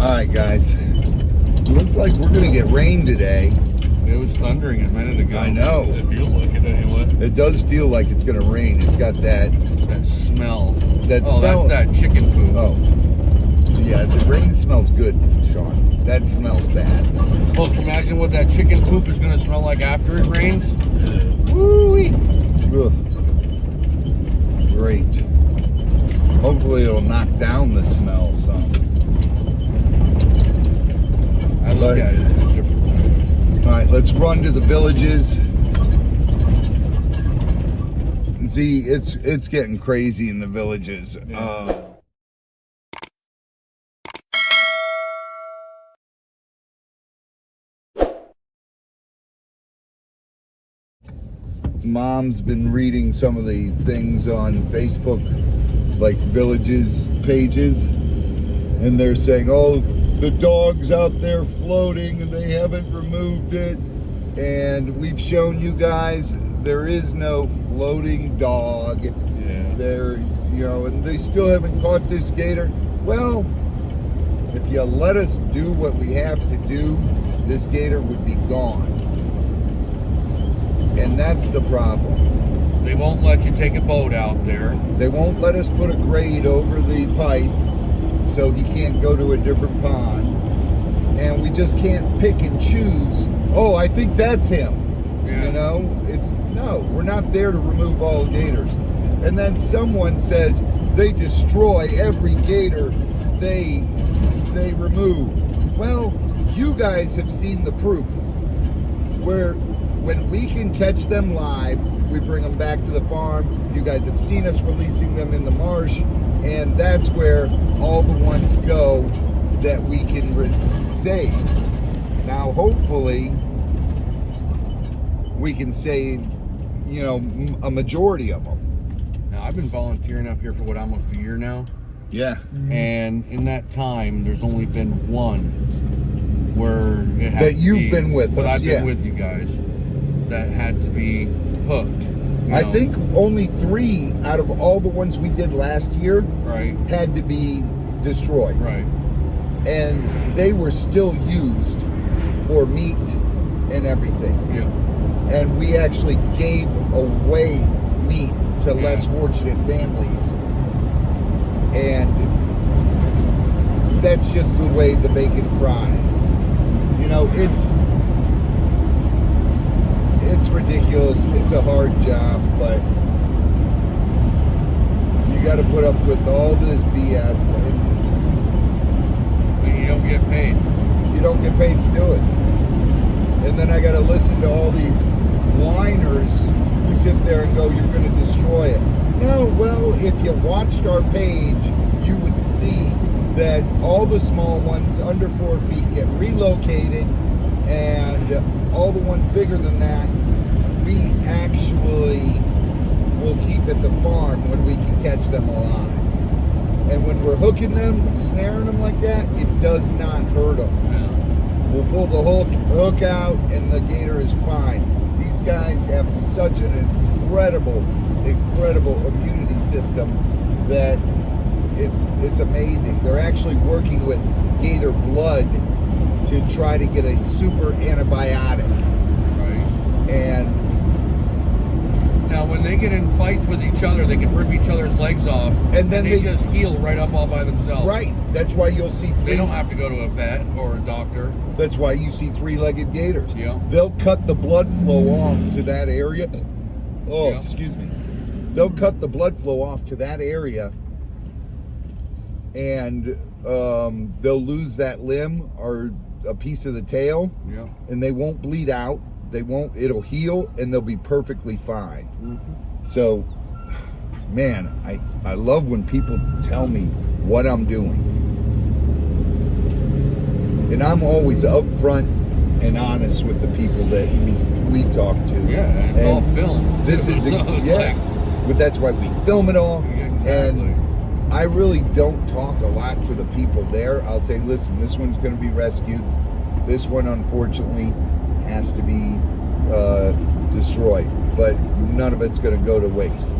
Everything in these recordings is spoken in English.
Alright guys, looks like we're gonna get rain today. It was thundering a minute ago. I know. It feels like it anyway. It does feel like it's gonna rain. It's got that smell. smell. That's that chicken poop. Oh. Yeah, the rain smells good, Sean. That smells bad. Well, can you imagine what that chicken poop is gonna smell like after it rains? Woo-wee. Ugh. Great. Hopefully it'll knock down the smell some. I look at it in a different way. Alright, let's run to the villages. See, it's getting crazy in the villages. Yeah. Mom's been reading some of the things on Facebook, like villages pages, and they're saying, oh, the dog's out there floating and they haven't removed it. And we've shown you guys there is no floating dog. Yeah. There, and they still haven't caught this gator. Well, if you let us do what we have to do, this gator would be gone. And that's the problem. They won't let you take a boat out there. They won't let us put a grade over the pipe so he can't go to a different pond. And we just can't pick and choose. Oh, I think that's him. Yeah. No, we're not there to remove all gators. And then someone says they destroy every gator they remove. Well, you guys have seen the proof. When we can catch them live, we bring them back to the farm. You guys have seen us releasing them in the marsh, and that's where all the ones go that we can save. Now, hopefully, we can save, a majority of them. Now, I've been volunteering up here for almost a year now. Yeah. And in that time, there's only been one where it had that you've been with but us. I've been with you guys. That had to be hooked. I think only 3 out of all the ones we did last year had to be destroyed. Right. And they were still used for meat and everything. Yeah. And we actually gave away meat to less fortunate families. And that's just the way the bacon fries. It's ridiculous. It's a hard job, but you got to put up with all this BS. And you don't get paid. You don't get paid to do it. And then I got to listen to all these whiners who sit there and go, you're going to destroy it. No, well, if you watched our page, you would see that all the small ones under 4 feet get relocated, and all the ones bigger than that, we actually will keep at the farm when we can catch them alive. And when we're hooking them, snaring them like that, it does not hurt them. Yeah. We'll pull the hook out, and the gator is fine. These guys have such an incredible immunity system that it's amazing. They're actually working with gator blood to try to get a super antibiotic. Right. And now, when they get in fights with each other, they can rip each other's legs off, and then they just heal right up all by themselves. Right. That's why you'll see 3. They don't have to go to a vet or a doctor. That's why you see 3-legged gators. Yeah. They'll cut the blood flow off to that area. Oh, Yeah. Excuse me. They'll cut the blood flow off to that area, and they'll lose that limb or a piece of the tail. Yeah. And they won't bleed out. It'll heal, and they'll be perfectly fine. Mm-hmm. So, man, I love when people tell me what I'm doing. And I'm always upfront and honest with the people that we talk to. Yeah, and it's all filmed. This is, but that's why we film it all. Yeah, exactly. And I really don't talk a lot to the people there. I'll say, listen, this one's going to be rescued. This one, unfortunately, has to be destroyed, but none of it's going to go to waste.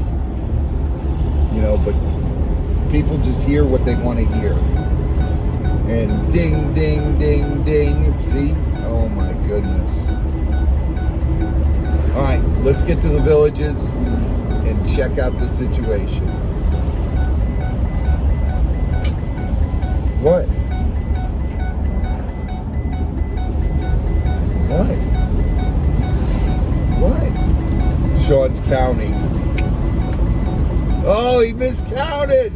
But people just hear what they want to hear. And ding, ding, ding, ding. See? Oh my goodness. All right, let's get to the villages and check out the situation. What? What? What? Sean's counting. Oh, he miscounted.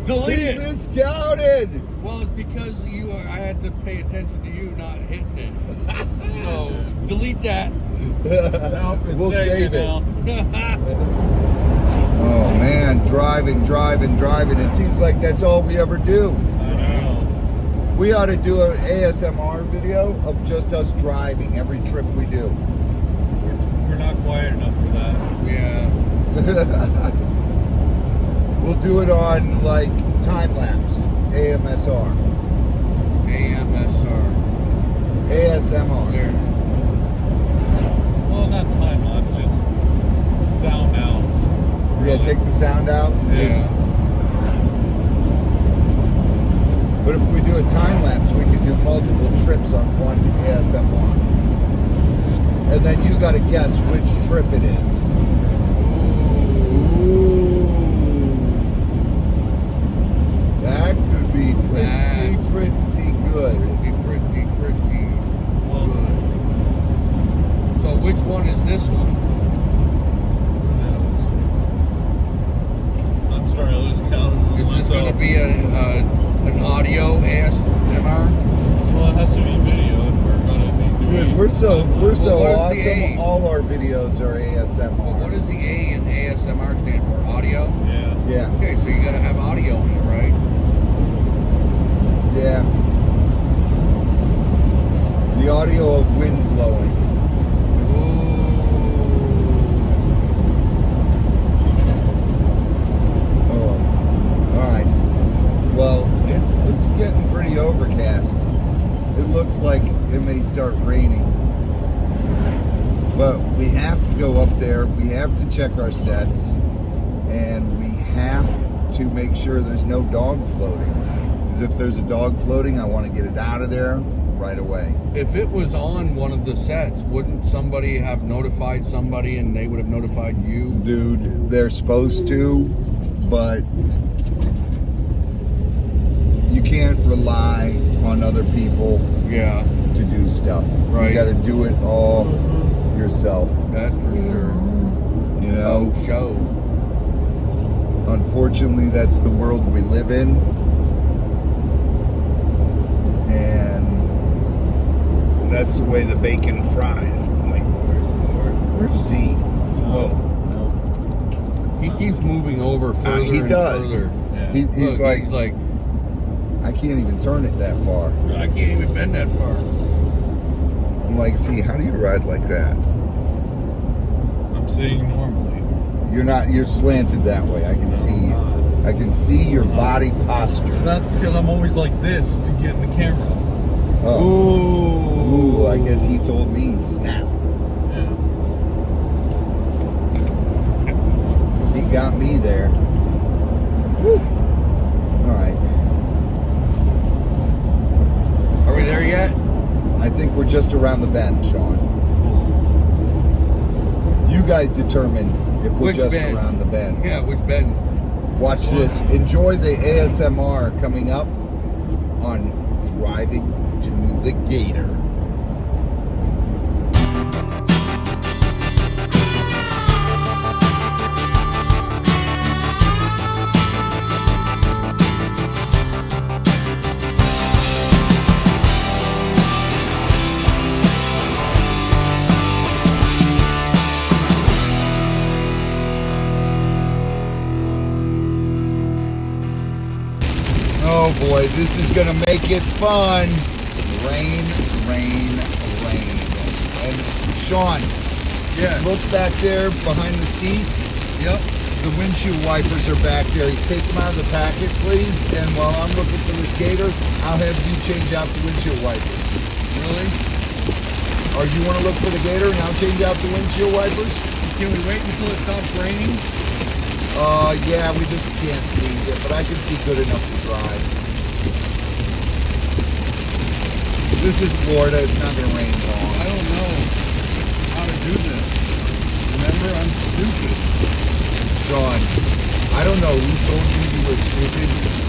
Delete He it. miscounted. Well, it's because I had to pay attention to you not hitting it. So delete that. We'll save it. now. Oh man, driving. It seems like that's all we ever do. I know. We ought to do an ASMR video of just us driving every trip we do. We're not quiet enough for that. Yeah. We'll do it on like time lapse, AMSR, AMSR. ASMR. There. Well, not time lapse, just sound out. Yeah, take the sound out. And Yeah. But if we do a time lapse, we can do multiple trips on one ASMR. And then you got to guess which trip it is. Ooh. That could be pretty good. Pretty Well, good. So which one is this one? who knows? I'm sorry, I lose count of Is this going to myself. be an audio ASMR? Well, it has to be video if we're going to be doing. Dude, we're so Well, what is the awesome. A? All our videos are Well, what ASMR. does the A in ASMR stand for? Audio? Yeah. Yeah, Okay, so you got to have audio in it, right? yeah. The audio of wind blowing. Oh, all right. Well, it's getting pretty overcast. It looks like it may start raining. But we have to go up there. We have to check our sets, and we have to make sure there's no dog floating. Because if there's a dog floating, I want to get it out of there right away. If it was on one of the sets, wouldn't somebody have notified somebody and they would have notified you? Dude, they're supposed to, but you can't rely on other people Yeah, to do stuff. Right. You got to do it all yourself. that's for sure. You know, Show. unfortunately, that's the world we live in. And that's the way the bacon fries. Like, where's Z? Whoa. He keeps moving over further He and does. further. Yeah. He's Look, like, he's like, I can't even turn it that far. I can't even bend that far. I'm like, Z, how do you ride like that? I'm sitting normally. You're slanted that way. I can see. I can see your body posture. That's because I'm always like this to get in the camera. Oh. Ooh, I guess he told me snap. Yeah. He got me there. Woo. All right. Are we there yet? I think we're just around the bend, Sean. You guys determine if we're Which just bend? around the bend. Yeah, which bend? Watch this. Enjoy the ASMR coming up on driving to the Gator. Oh boy, this is gonna make it fun. Rain, rain, rain. And Sean, Yeah. look back there behind the seat. Yep. The windshield wipers are back there. Take them out of the packet, please. And while I'm looking for this Gator, I'll have you change out the windshield wipers. Really? Or you want to look for the Gator and I'll change out the windshield wipers? Can we wait until it stops raining? Yeah, we just can't see it, but I can see good enough to drive. This is Florida. It's not going to rain long. I don't know how to do this. Remember, I'm stupid. Sean, I don't know who told you were stupid.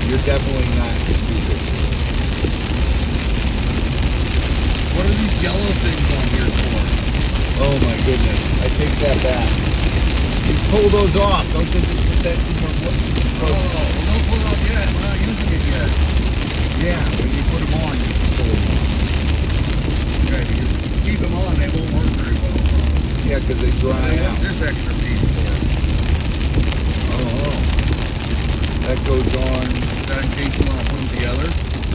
You're definitely not stupid. What are these yellow things on here for? Oh my goodness. I take that back. You pull those off. Don't they just protect you from what? Oh, well, don't pull it off yet. We're not using it yet. Yeah, when you put them on, you can pull them off. Okay, because if you keep them on, they won't work very well. Yeah, because they dry out. What's this extra piece for? Oh. That goes on, That in case you want to put them together?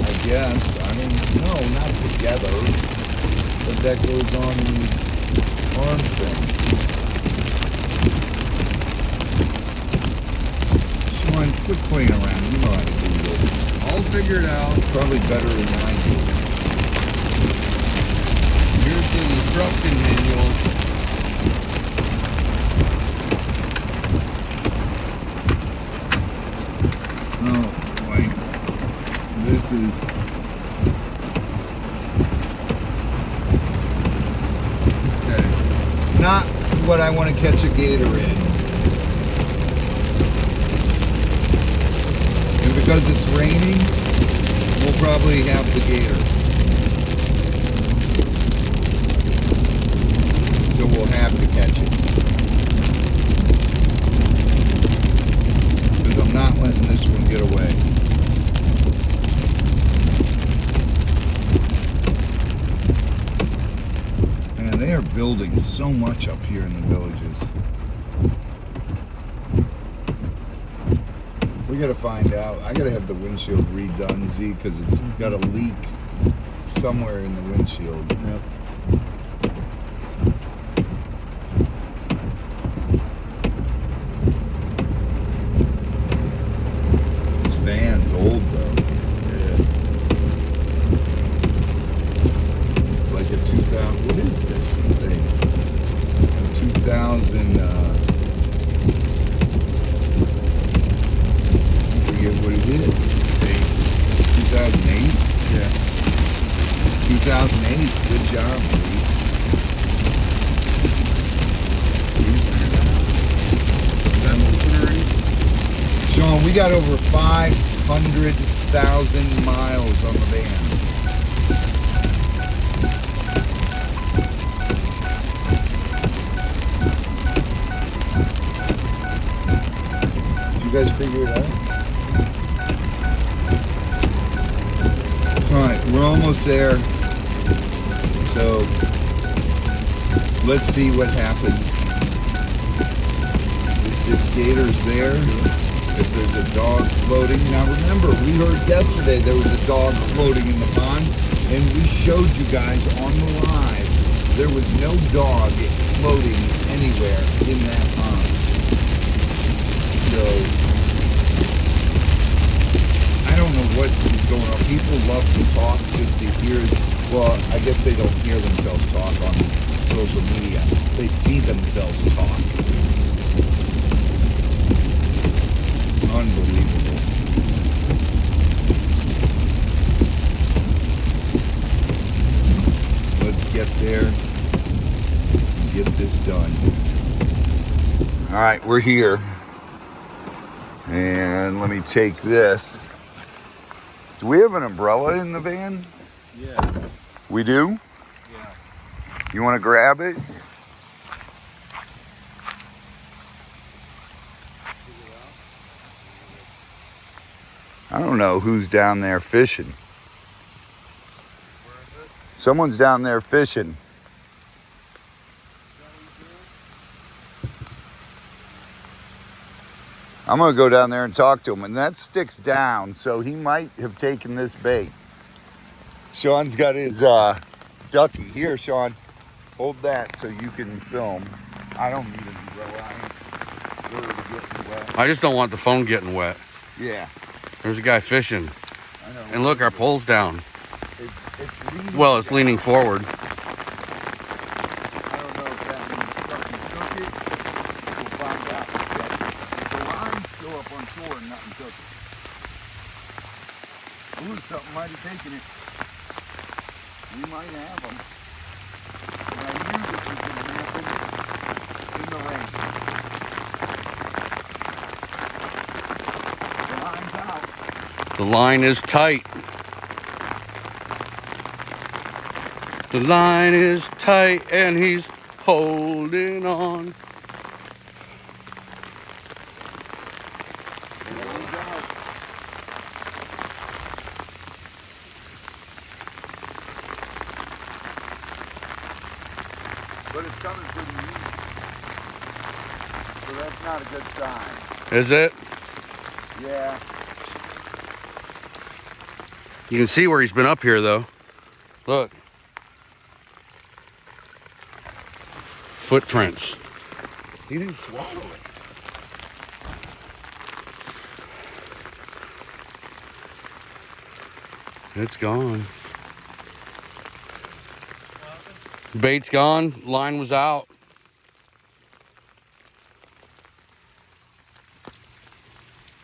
I guess. I mean, no, not together. But that goes on the arm thing. Sean, quit playing around. You know how to do this. I'll figure it out. Probably better than I do. Here's the instruction manual. Oh, boy. This is... Okay. not what I want to catch a gator in. And because it's raining, we'll probably have the gator. So we'll have to catch it. Because I'm not letting this one get away. Man, they are building so much up here in the villages. We gotta find out. I gotta have the windshield redone, Z, because it's got a leak somewhere in the windshield. Yep. This van's old though. Yeah. It's like a 2000. What is this thing? A 2000. I forget what it is. 2008. Yeah. 2008. Good job, Steve. Sean, we got over 500,000 miles on the van. Did you guys figure it out? Alright, we're almost there. So, let's see what happens. If this gator's there, if there's a dog floating. Now remember, we heard yesterday there was a dog floating in the pond, and we showed you guys on the live there was no dog floating anywhere in that pond. So, I don't know what is going on. People love to talk just to hear, well, I guess they don't hear themselves talk on social media. They see themselves talk. Unbelievable. Let's get there and get this done. All right, we're here. And let me take this. Do we have an umbrella in the van? Yeah. We do? Yeah. You want to grab it? I don't know who's down there fishing. Where is it? Someone's down there fishing. I'm going to go down there and talk to him. And that stick's down, so he might have taken this bait. Sean's got his ducky. Here, Sean. Hold that so you can film. I don't need an umbrella. I ain't worried about getting wet. I just don't want the phone getting wet. Yeah, There's a guy fishing. I know. And look, our pole's down. It's leaning Well, it's down. leaning forward. I don't know if that means something took it. We'll find out. But the line's still up on shore and nothing took it. Ooh, something might have taken it. You might have them. And I knew this was going to happen in the rain. The line's out. The line is tight. The line is tight and he's holding on. The line's out. But it's coming pretty easy. So that's not a good sign. Is it? Yeah. You can see where he's been up here though. Look. Footprints. He didn't swallow it. It's gone. Bait's gone. Line was out.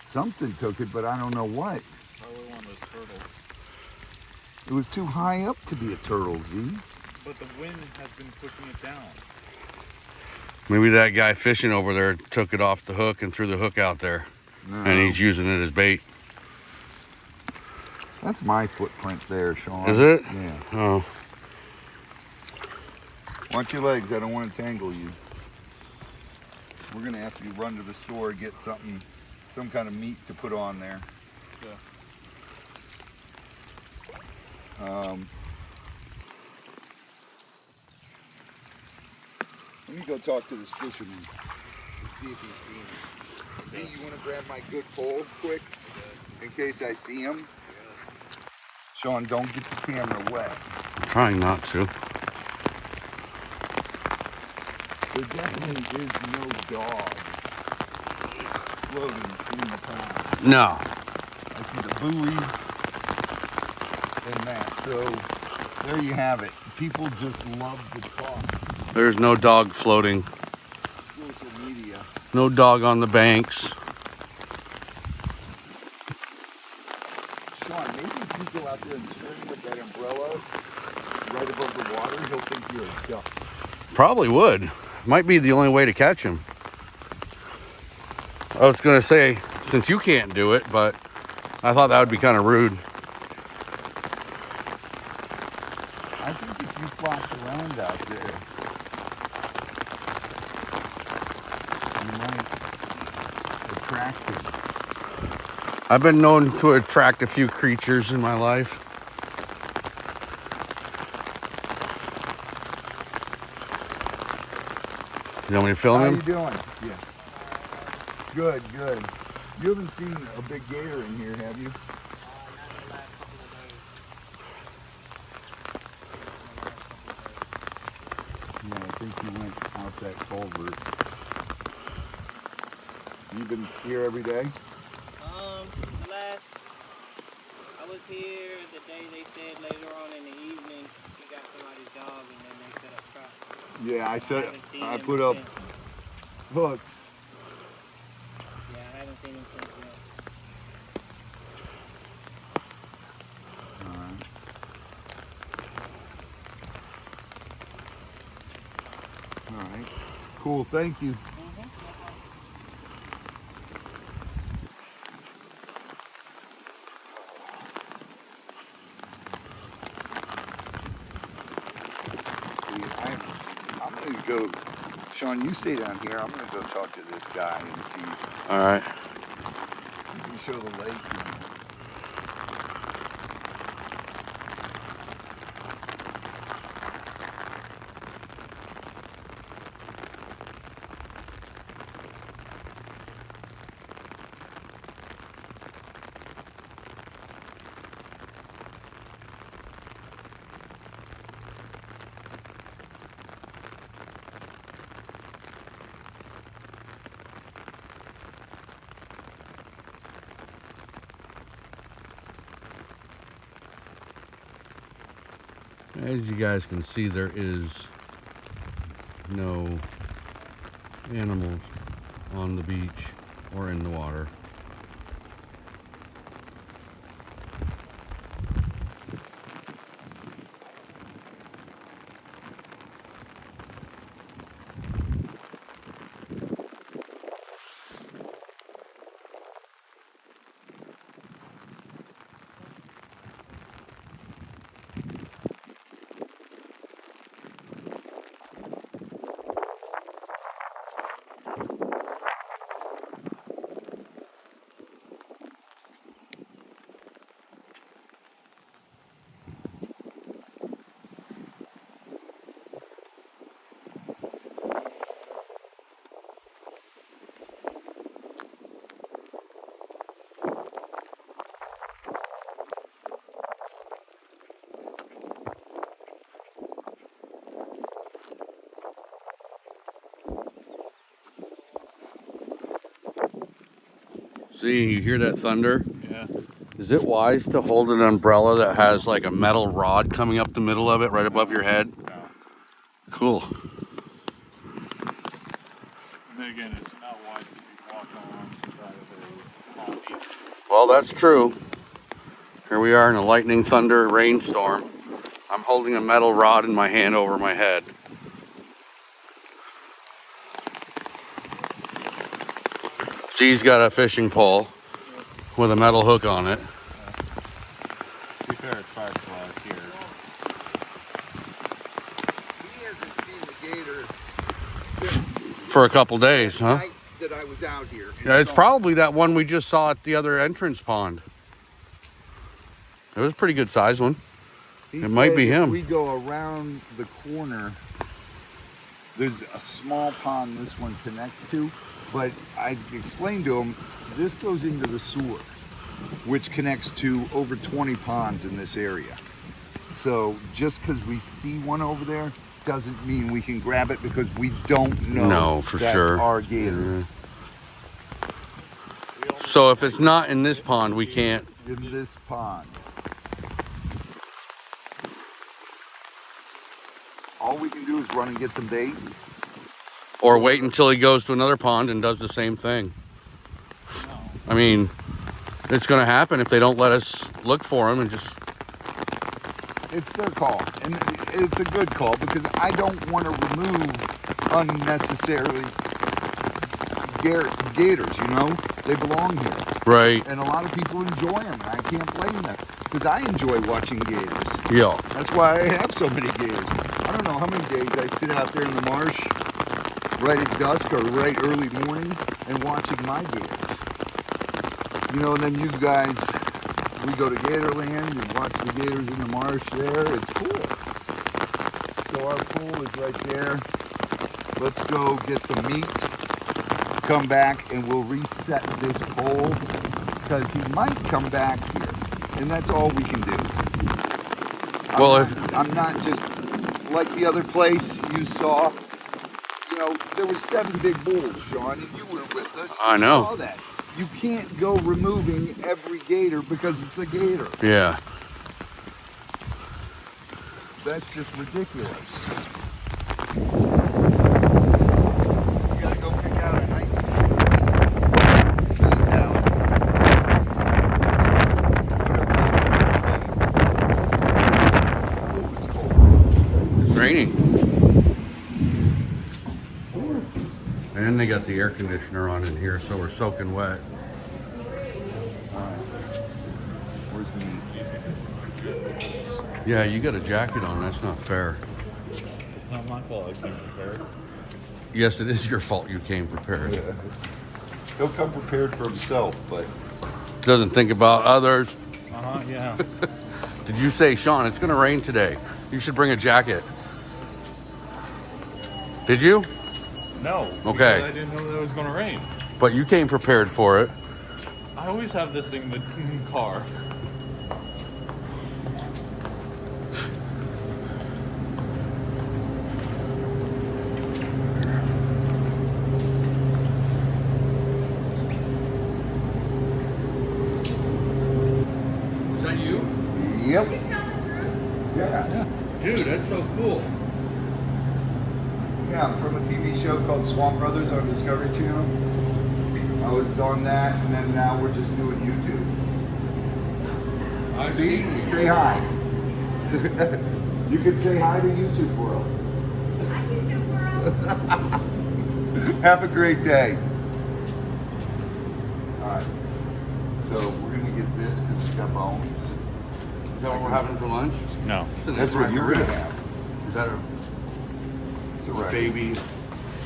Something took it, but I don't know what. Probably one of those turtles. It was too high up to be a turtle, Z. But the wind has been pushing it down. Maybe that guy fishing over there took it off the hook and threw the hook out there. No. And he's using it as bait. That's my footprint there, Sean. Is it? Yeah. Oh. Watch your legs. I don't want to tangle you. We're going to have to run to the store and get something, some kind of meat to put on there. Yeah. Let me go talk to this fisherman and see if he's seen him. Hey, you want to grab my good pole quick in case I see him? Sean, don't get the camera wet. I'm trying not to. There definitely is no dog floating in the pond. No. I see the buoys and that. So there you have it. People just love the talk. There's no dog floating. Social media. No dog on the banks. Sean, maybe if you go out there and swim with that umbrella right above the water, he'll think you're a duck. Probably would. Might be the only way to catch him. I was going to say, since you can't do it, but I thought that would be kind of rude. I think if you flopped around out there, you might attract him. I've been known to attract a few creatures in my life. You want me to film How him? you doing? Yeah. Good, good. You haven't seen a big gator in here, have you? Yeah, I think he went out that culvert. You've been here every day? I was here the day they said later on in the evening he got somebody's dog and then they set up traps. Yeah, I haven't seen him put up since. hooks. Yeah, I haven't seen him since yet. All right. Cool, thank you. I'm going to go, Sean, you stay down here. I'm going to go talk to this guy and see. All right. You can show the lake. As you guys can see, there is no animals on the beach or in the water. See, you hear that thunder? Yeah. Is it wise to hold an umbrella that has like a metal rod coming up the middle of it right above your head? No. Cool. And then again, it's not wise to be walking along the side of a pond either. Well, that's true. Here we are in a lightning, thunder, rainstorm. I'm holding a metal rod in my hand over my head. Z's got a fishing pole with a metal hook on it. To be fair, it's fireflies here. He hasn't seen the gator since For a couple days, the huh? night that I was out here. Yeah, it's probably that one we just saw at the other entrance pond. It was a pretty good sized one. He It might be said him. If we go around the corner, there's a small pond this one connects to, but I explained to him this goes into the sewer, which connects to over 20 ponds in this area. So just because we see one over there doesn't mean we can grab it because we don't know. No, for that's sure. our gator. Yeah. So if it's not in this pond, we can't. In this pond. All we can do is run and get some bait. Or wait until he goes to another pond and does the same thing. I mean, it's going to happen if they don't let us look for him and just... It's their call, and it's a good call because I don't want to remove unnecessarily gators, you know? They belong here. Right. And a lot of people enjoy them, and I can't blame them because I enjoy watching gators. Yeah. That's why I have so many gators. I don't know how many days I sit out there in the marsh right at dusk or right early morning and watching my gators. You know, and then you guys, we go to Gatorland and watch the gators in the marsh there. It's cool. So our pool is right there. Let's go get some meat, come back, and we'll reset this pole because he might come back here. And that's all we can do. I'm not just like the other place you saw. You know, there were 7 big bulls, Sean, and you were with us. I know. You saw that. You can't go removing every gator because it's a gator. Yeah. That's just ridiculous. You gotta go pick out a nice piece of meat for the salad. Oh, it's cold. It's raining. And they got the air conditioner on in here, so we're soaking wet. Where's the meat? Yeah, you got a jacket on. That's not fair. It's not my fault. I came prepared. Yes, it is your fault you came prepared. Yeah. He'll come prepared for himself, but Doesn't think about others. Yeah. Did you say, Sean, it's going to rain today? You should bring a jacket. Did you? No. Okay. Because I didn't know that it was going to rain. But you came prepared for it. I always have this thing in the car. Is that you? yep. Can you tell the truth? Yeah. Dude, that's so cool. Yeah, I'm from a TV show called Swamp Brothers on Discovery Channel. I was on that, and then now we're just doing YouTube. I've See? seen you. Say hi. You can say hi to YouTube world. Hi, YouTube world. Have a great day. Alright. So we're gonna get this because it's got bones. Is that what we're having for lunch? No. That's what you're gonna have. Is that a It's a record. baby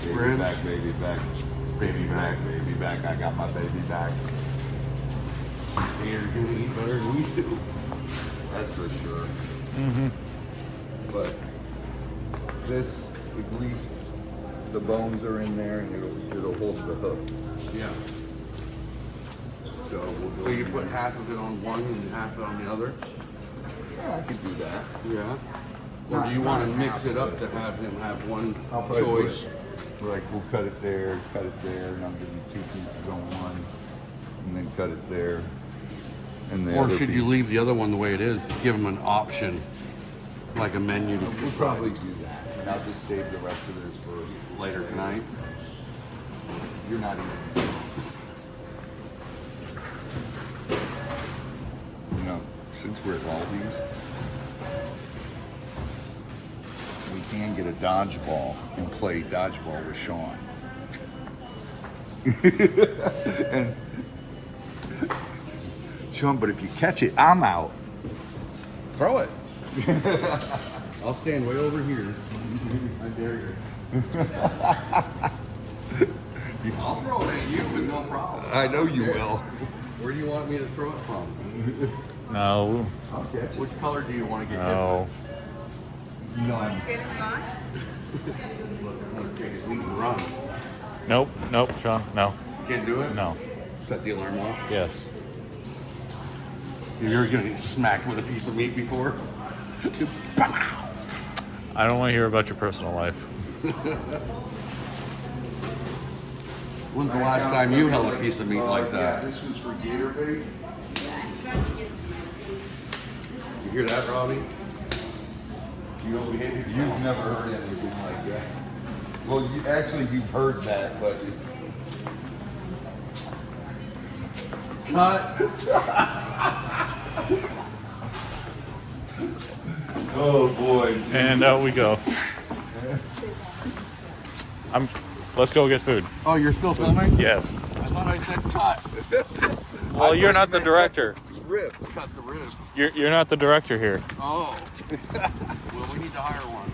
Baby ribs? back, baby back. Baby back, baby back. I got my baby back. You're going to eat better than we do. That's for sure. But this, at least the bones are in there and it'll hold the hook. Yeah. So we'll go. So you put half of it on one and half of it on the other? Yeah, I could do that. Yeah. Or do you want to mix it up to have him have one I'll probably put choice? it- Like we'll cut it there, and I'll give you 2 pieces on one. and then cut it there. And the Or other should you piece. leave the other one the way it is? Give them an option, like a menu to We'll probably do that. And I'll just save the rest of this for later tonight. you're not even. You know, since we're at Aldi's, we can get a dodgeball and play dodgeball with Sean. And Sean, but if you catch it, I'm out. Throw it. I'll stand way over here. I dare you. I'll throw it at you with no problem. I know you will. Where do you want me to throw it from? No. I'll catch it. Which color do you want to get No. None. hit? Okay, we can run. Nope. Nope, Sean. No. Can't do it? No. Set the alarm off. Yes. You're gonna get smacked with a piece of meat before? I don't want to hear about your personal life. When's the last time you held a piece of meat like Yeah, that? this was for Gator bait. You hear that, Robbie? You know we hit your You've never heard anything like that. Well, actually, you've heard that, but Cut. oh boy. And out we go. Let's go get food. Oh, you're still filming? Yes. I thought I said cut. Well, you're not the director. Rip. Cut the ribs. You're not the director here. Oh. Well, we need to hire one.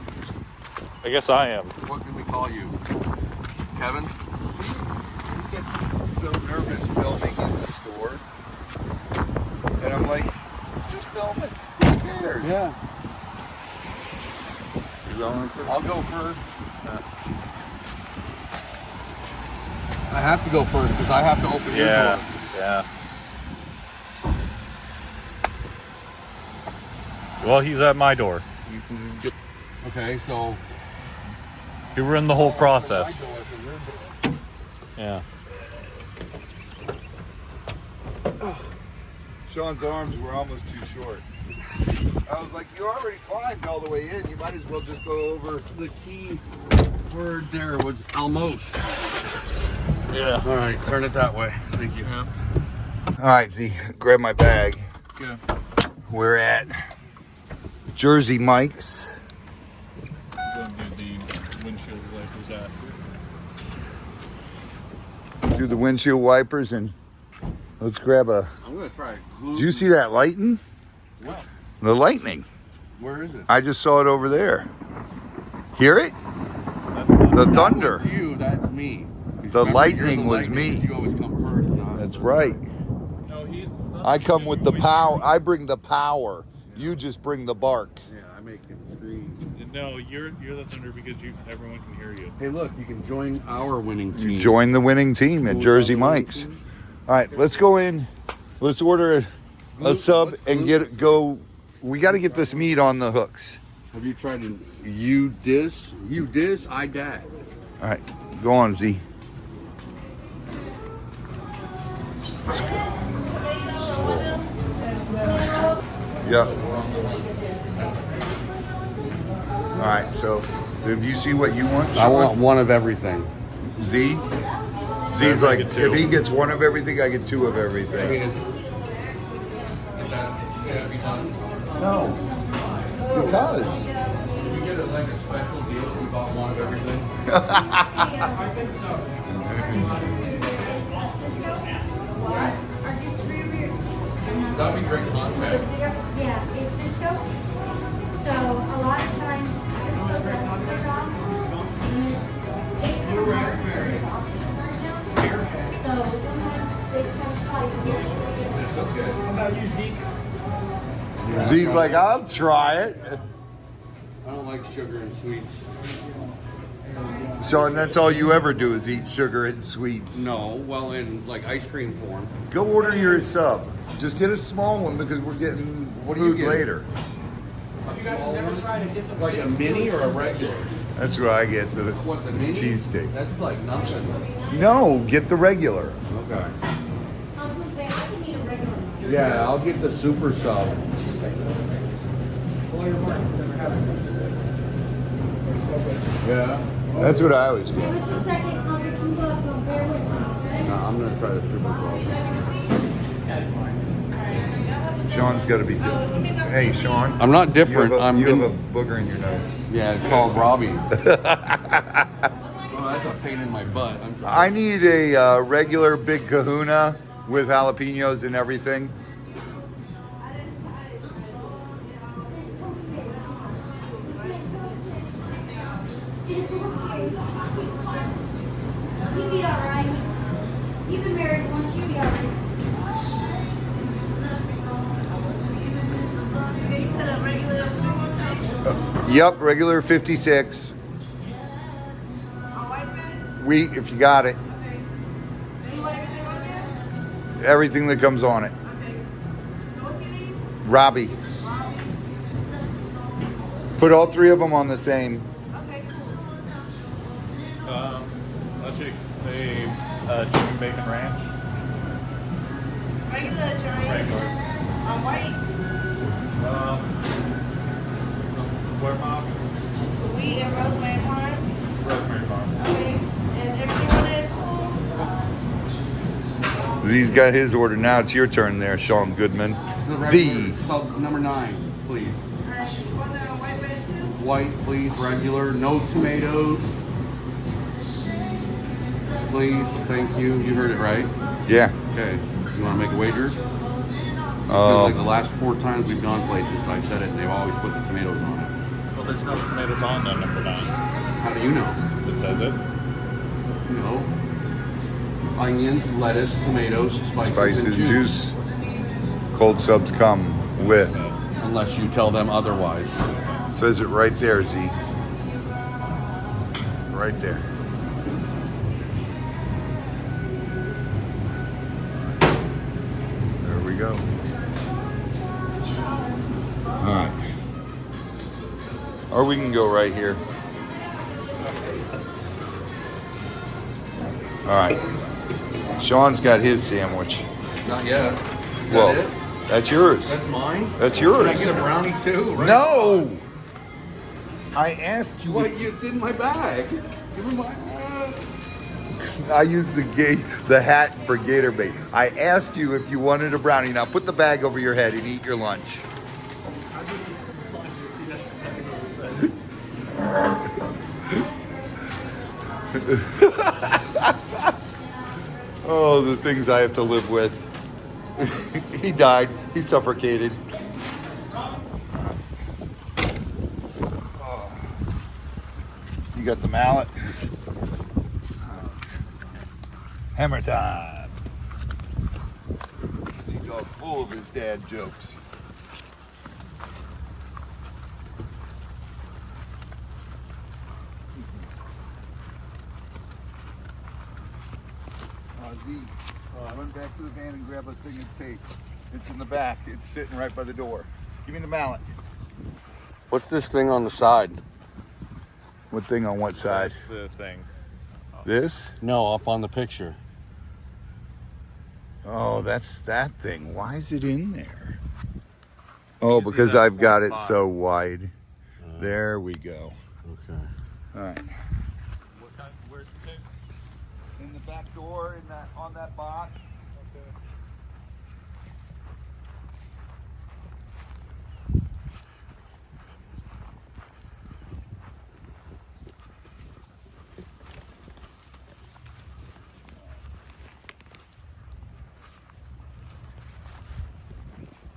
I guess I am. What can we call you? Kevin? He gets so nervous filming in the store, and I'm like, just film it. Who cares? Yeah. You going first? I'll go first. I have to go first because I have to open your door. Yeah. Well, he's at my door. You can get Okay, so You ruined the whole process. my door for your door. Yeah. Sean's arms were almost too short. I was like, you already climbed all the way in. You might as well just go over. the key word there was almost. Yeah. All right, turn it that way. Thank you. All right, Z, grab my bag. Good. We're at Jersey Mike's. Go do the windshield wipers at. Do the windshield wipers and let's grab a. I'm gonna try. Did you see that lightning? Which? The lightning. Where is it? I just saw it over there. Hear it? That's the The thunder. That's you. That's me. The Remember, lightning you're the was lightning, me. You always come first. Not That's right. No, he's. I come with the power. I bring the power. You just bring the bark. Yeah, I make him scream. No, you're the thunder because everyone can hear you. Hey, look, you can join our winning team. Join the winning team at Who's Jersey on the winning Mike's. team? All right, let's go in. Let's order a sub and go. We got to get this meat on the hooks. Have you tried to you dis, I dat? All right, go on, Z. Yeah. All right, so if you see what you want, I want one of everything. Z. Z's Yeah, like, make it two. if he gets one of everything, I get two of I everything. mean, is that can be done? No, because. Can we get it like a special deal if we bought one of everything? That'd be great content. Yeah, it's Cisco. So a lot of times Cisco does turn off. It's kind of hard because it's optional right now. So sometimes it's kind of hard to get. It's okay. Z's like, I'll try it. I don't like sugar and sweets. So, and that's all you ever do is eat sugar and sweets. No, well, in like ice cream form. Go order your sub. Just get a small one because we're getting What are you food getting? later. You guys have never tried to get the like a mini or a regular? That's what I get, the What, the mini? cheesesteak. That's like nothing. No, get the regular. Okay. Yeah, I'll get the super sub. Yeah. That's what I always Give get. us a second, I'll get some gloves on, bear with me. I'm gonna try the super sub. Sean's got to be different. Hey, Sean. I'm not different. You have I'm a booger in your nose. Yeah, it's called Robbie. Oh, that's a pain in my butt. I'm sorry. I need a regular big kahuna with jalapenos and everything. You'll be alright. You've been married once, you'll be alright. Yep, regular 56. Wheat, if you got it. Everything that comes on it. Robbie. Put all three of them on the same. I'll take a chicken bacon ranch. Regular giant. Regular. White. Where mom? Wheat and rosemary farm. Rosemary farm. Okay. And everything on it is full. He's got his order now. It's your turn there, Sean Goodman. regular sub number 9, please. Alright, you want that white bread too? White, please. Regular. No tomatoes. Please. Thank you. You heard it right. Yeah. Okay. You want to make a wager? Like the last 4 times we've gone places, I've said it, and they've always put the tomatoes on it. Well, there's no tomatoes on the number 9. How do you know? It says it. No. Onions, lettuce, tomatoes, Spices and juice. Cold subs come with. Unless you tell them otherwise. Says it right there, Z. Right there. There we go. All right. Or we can go right here. All right. Sean's got his sandwich. Not yet. Is Well, that it? that's yours. That's mine? That's yours. Can I get a brownie too? Right? No! I asked you. What? It's in my bag. Give me my. I used the hat for Gator bait. I asked you if you wanted a brownie. Now put the bag over your head and eat your lunch. Oh, the things I have to live with. He died. He suffocated. You got the mallet? Hammer time. He's all full of his dad jokes. Z, run back to the van and grab a thing of tape. It's in the back. It's sitting right by the door. Give me the mallet. What's this thing on the side? What thing on what side? That's the thing. This? No, up on the picture. Oh, that's that thing. Why is it in there? Oh, You see because that I've got it 0.5. so wide. There we go. Okay. All right. What kind? Where's the tape? In the back door, on that box.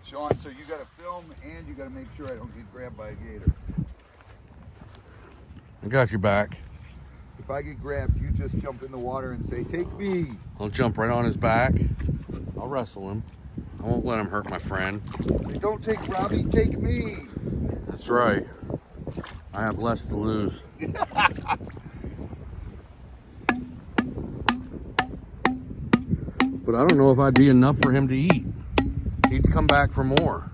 Sean, so you got to film and you got to make sure I don't get grabbed by a gator. I got your back. If I get grabbed, you just jump in the water and say, "Take me." I'll jump right on his back. I'll wrestle him. I won't let him hurt my friend. Hey, don't take Robbie, take me. That's right. I have less to lose. But I don't know if I'd be enough for him to eat. He'd come back for more.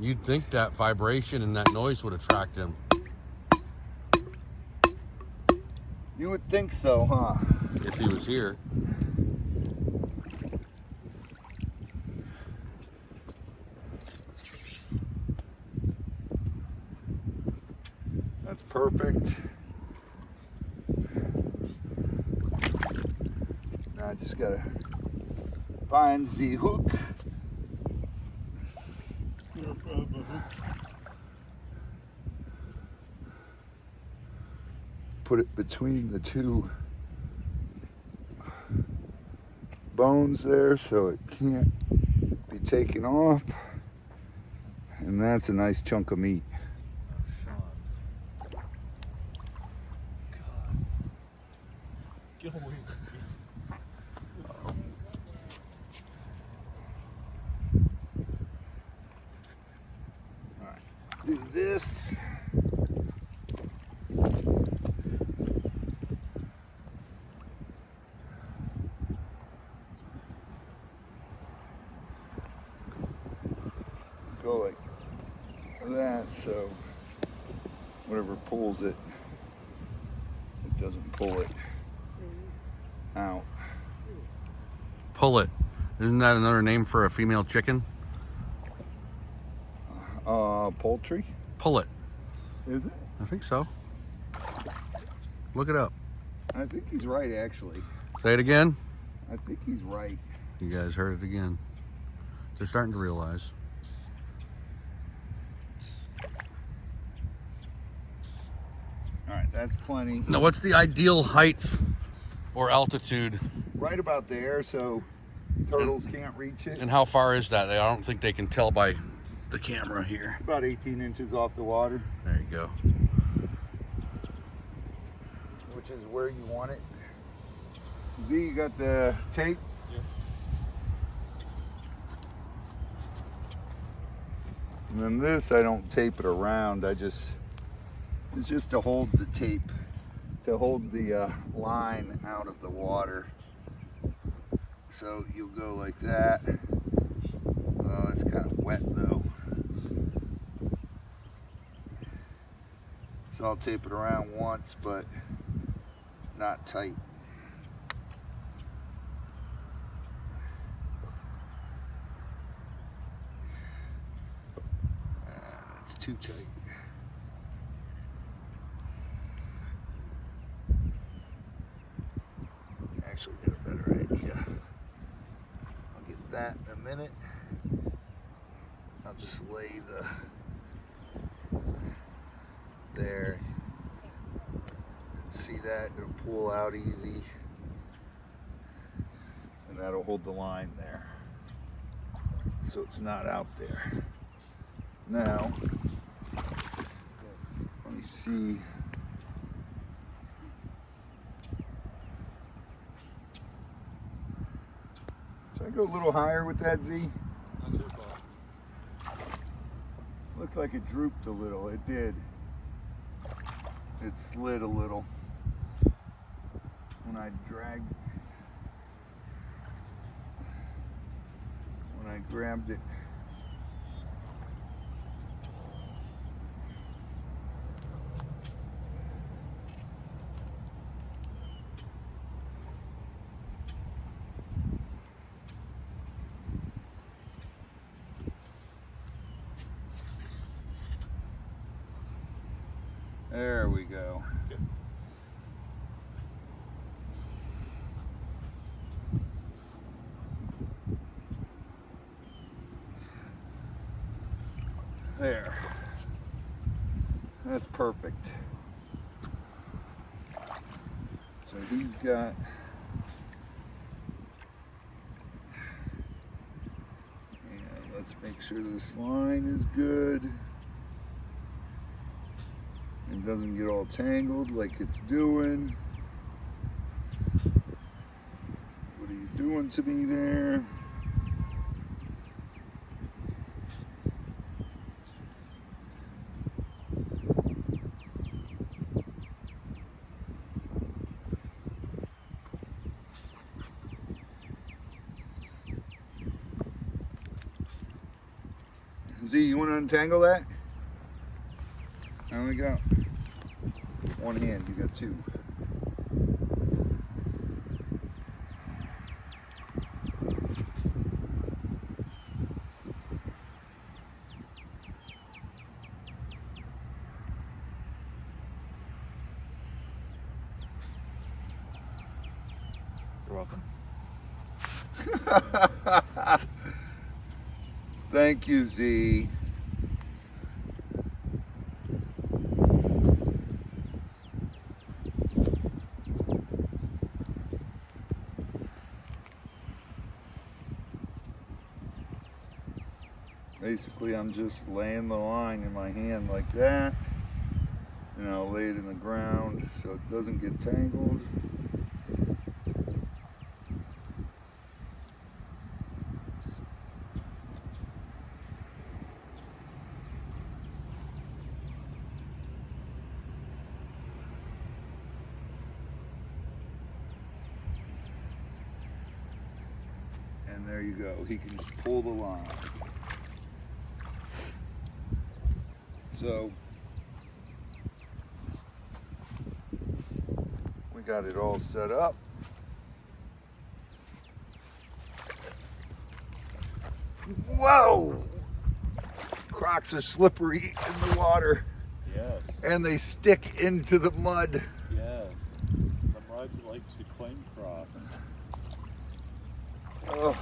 You'd think that vibration and that noise would attract him. You would think so, huh? If he was here. That's perfect. Now I just gotta find the hook. Put it between the two bones there so it can't be taken off. And that's a nice chunk of meat. Get away from me. Do this. Go like that so whatever pulls it, it doesn't pull it out. Pull it. Isn't that another name for a female chicken? Poultry? Pull it. Is it? I think so. Look it up. I think he's right, actually. Say it again. I think he's right. You guys heard it again. They're starting to realize. All right, that's plenty. Now, what's the ideal height or altitude? Right about there, so turtles can't reach it. And how far is that? I don't think they can tell by the camera here. About 18 inches off the water, There you go. which is where you want it. Z, you got the tape? Yep. And then this, I don't tape it around. It's just to hold the tape, to hold the line out of the water. So you'll go like that. Oh, it's kind of wet though. So I'll tape it around once, but not tight. It's too tight. Actually got a better idea. I'll get that in a minute. I'll just lay there. See that? It'll pull out easy. And that'll hold the line there. So it's not out there. Now, let me see. Should I go a little higher with that, Z? That's your call. Looked like it drooped a little. It did. It slid a little when I grabbed it. There we go. Okay. There. That's perfect. So he's got and let's make sure this line is good and doesn't get all tangled like it's doing. What are you doing to me there? Z, you want to untangle that? I only got one hand, you got two. You're welcome. Thank you, Z. Basically, I'm just laying the line in my hand like that, and I'll lay it in the ground so it doesn't get tangled. And there you go. He can just pull the line. So we got it all set up. Whoa! Crocs are slippery in the water. Yes. And they stick into the mud. Yes. The mud likes to cling Crocs. Oh.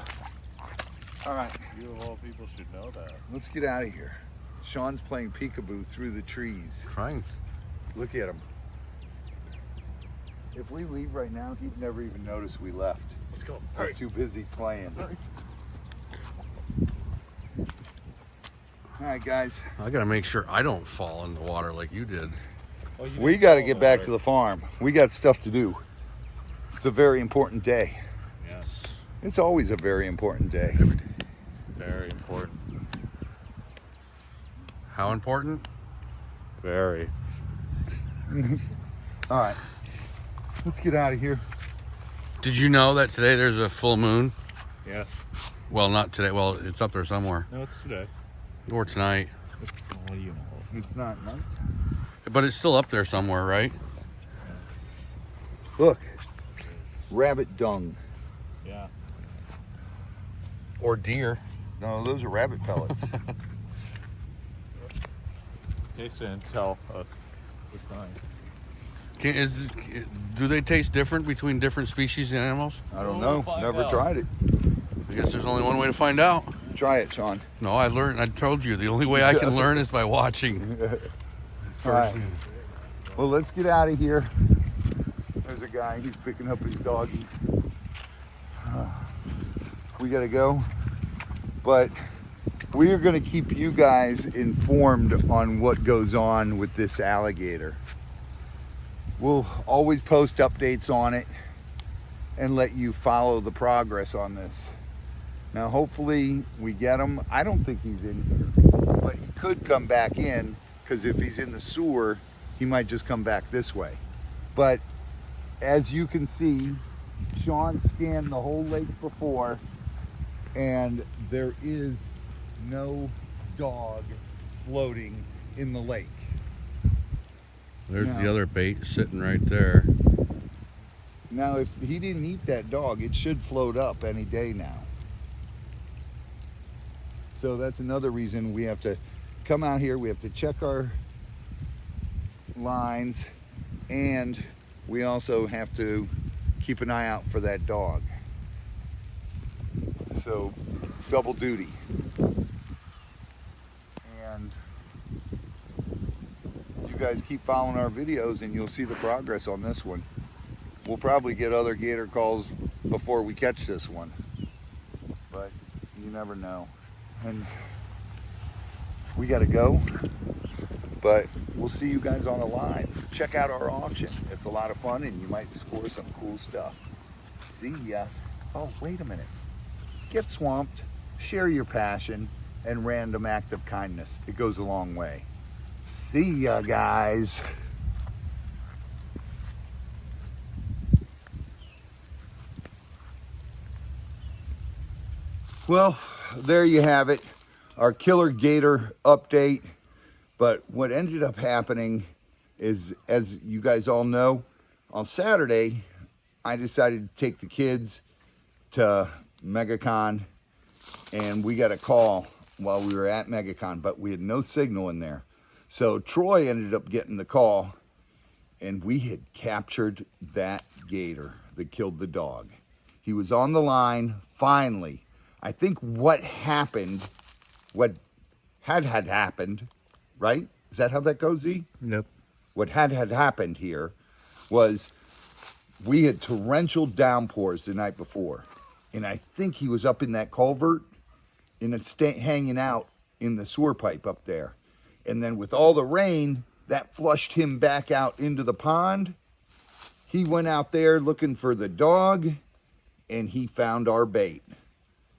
All right, You of all people should know that. let's get out of here. Sean's playing peekaboo through the trees. Trying. Look at him. If we leave right now, he'd never even notice we left. Let's go. He's too busy playing. All right, guys. I gotta make sure I don't fall in the water like you did. We got to get back to the farm. We got stuff to do. It's a very important day. Yes. It's always a very important day. Very important. How important? Very. All right. Let's get out of here. Did you know that today there's a full moon? Yes. Well, not today. Well, it's up there somewhere. No, it's today. Or tonight. What do you know? It's not night. But it's still up there somewhere, right? Look. Rabbit dung. Yeah. Or deer. No, those are rabbit pellets. Taste it and tell it's nice. Do they taste different between different species of animals? I don't We'll know. find Never out. tried it. I guess there's only one way to find out. Try it, Sean. No, I learned. I told you the only way I can learn is by watching. All right. Well, let's get out of here. There's a guy. He's picking up his doggy. We got to go. But we are going to keep you guys informed on what goes on with this alligator. We'll always post updates on it and let you follow the progress on this. Now, hopefully we get him. I don't think he's in here, but he could come back in, because if he's in the sewer, he might just come back this way. But as you can see, Sean scanned the whole lake before, and there is no dog floating in the lake. There's the No. other bait sitting right there. Now, if he didn't eat that dog, it should float up any day now. So that's another reason we have to come out here. We have to check our lines, and we also have to keep an eye out for that dog. So double duty. And you guys keep following our videos and you'll see the progress on this one. We'll probably get other gator calls before we catch this one, but you never know. And we got to go, but we'll see you guys on the live. Check out our auction. It's a lot of fun and you might score some cool stuff. See ya. Oh, wait a minute. Get swamped, share your passion, and random act of kindness. It goes a long way. See ya, guys. Well, there you have it. our killer gator update. But what ended up happening is, as you guys all know, on Saturday, I decided to take the kids to MegaCon, and we got a call while we were at MegaCon, but we had no signal in there. So Troy ended up getting the call, and we had captured that gator that killed the dog. He was on the line, finally. I think what happened, what had happened, right? Is that how that goes, Z? Yep. What had happened here was we had torrential downpours the night before. And I think he was up in that culvert and it's hanging out in the sewer pipe up there. And then with all the rain, that flushed him back out into the pond. He went out there looking for the dog and he found our bait.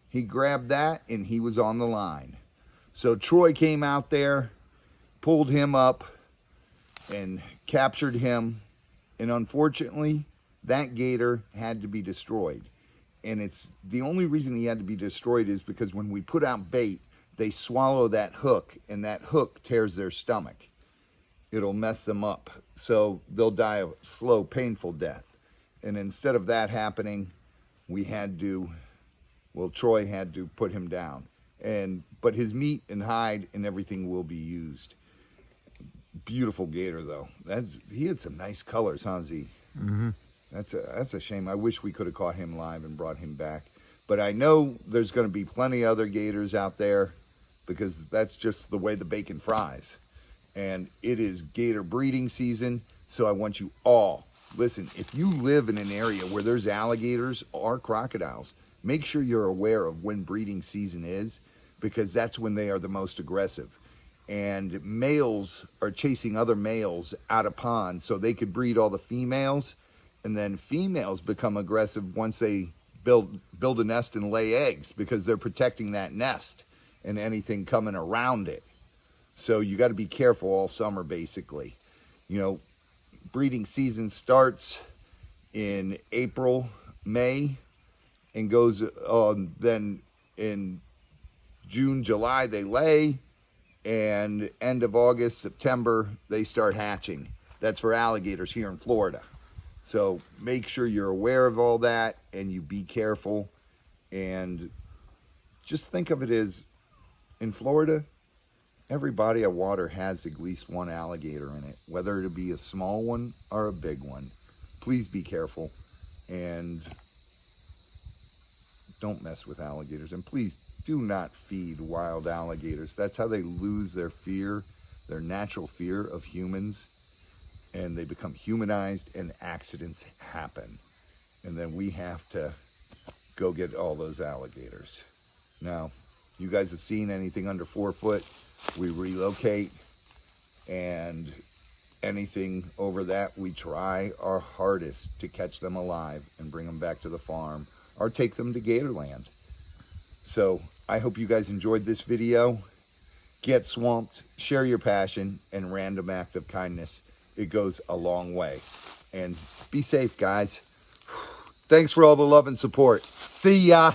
He grabbed that and he was on the line. So Troy came out there, pulled him up and captured him. And unfortunately, that gator had to be destroyed. And it's the only reason he had to be destroyed is because when we put out bait, they swallow that hook and that hook tears their stomach. It'll mess them up. So they'll die a slow, painful death. And instead of that happening, we had to, well, Troy had to put him down. But his meat and hide and everything will be used. Beautiful gator though. He had some nice colors, huh, Z? Mm-hmm. That's a shame. I wish we could have caught him live and brought him back. But I know there's going to be plenty of other gators out there because that's just the way the bacon fries. And it is gator breeding season. So I want you all, listen, if you live in an area where there's alligators or crocodiles, make sure you're aware of when breeding season is because that's when they are the most aggressive. And males are chasing other males out of ponds so they could breed all the females. And then females become aggressive once they build a nest and lay eggs because they're protecting that nest and anything coming around it. So you got to be careful all summer, basically. You know, breeding season starts in April, May, and goes then in June, July, they lay. And end of August, September, they start hatching. That's for alligators here in Florida. So make sure you're aware of all that and you be careful. And just think of it as in Florida, every body of water has at least one alligator in it, whether it be a small one or a big one. Please be careful and don't mess with alligators. And please do not feed wild alligators. That's how they lose their fear, their natural fear of humans. And they become humanized and accidents happen. And then we have to go get all those alligators. Now, you guys have seen anything under 4 foot, we relocate. And anything over that, we try our hardest to catch them alive and bring them back to the farm or take them to Gatorland. So I hope you guys enjoyed this video. Get swamped, share your passion, and random act of kindness. It goes a long way. And be safe, guys. Thanks for all the love and support. See ya.